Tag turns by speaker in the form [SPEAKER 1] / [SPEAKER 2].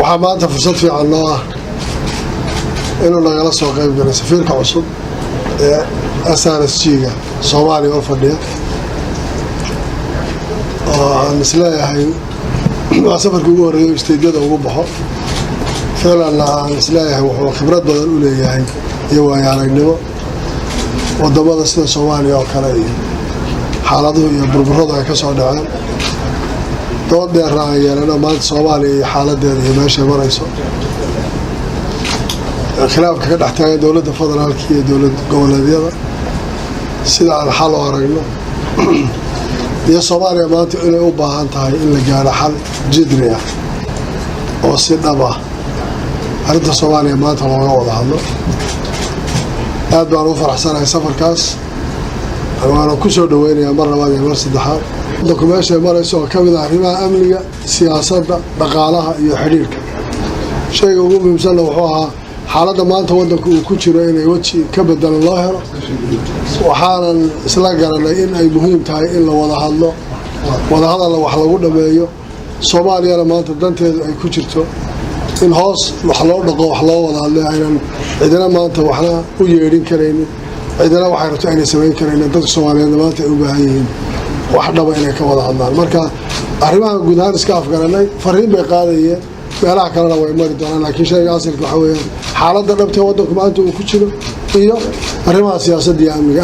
[SPEAKER 1] waxaa maanta fursad fiican noo ah inuu nagala soo qayb galay safiirka cusub ee SRSG-ga Soomaaliya oo fadhiya oo aan isleeyahay waa safarkii ugu horreeyay isteediyada ugu baxo ficlan aan isleeyahay wuxuu khibrad badan u leeyahay iyo waayo-aragnimo wadamada sida Soomaaliya oo kale iyo xaaladuhu iyo burburrada ay ka soo dhaceen dood dheer aan yeelano maanta Soomaaliya iyo xaaladeeda iyo meesha marayso khilaafka ka dhex taagan dowladda federaalka iyo dowlad goboleedyada sida aan xal u aragno iyo Soomaaliya maanta inay u baahan tahay in la gaaro xal jidri ah oo si dhab ah arrinta Soomaaliya maanta looga wada hadlo aad baan u faraxsanahay safarkaas waana ku soo dhaweynayaa mar labaad iyo mar saddexaad dadku meesha marayso oo ka mid ah arrimaha amniga siyaasadda dhaqaalaha iyo xiriirka shayga ugu muhiimsan wuxuu ahaa xaaladda maanta waddanku uu ku jiro inay waji ka bedelan loo helo waxaanan isla garanay in ay muhiim tahay in la wada hadlo wadahadalla wax lagu dhameeyo Soomaaliyana maanta danteedu ay ku jirto in hoos wax loo dhaqo wax loo wada hadlo aynan cidina maanta waxna u yeedhin karaynin cidina waxay rabto inay samayn karaynin dadka Soomaaliyeed maanta ay u baahan yihiin wax dhaba inay ka wada hadlaan marka arrimaha guud ahaan iska afgaranay fariin bay qaadayeen meelaha kalena way mari doonaan laakiin shayga asalka waxa weeyaan xaaladda dhabta waddanku maanta uu ku jiro iyo arrimaha siyaasadda iyo amniga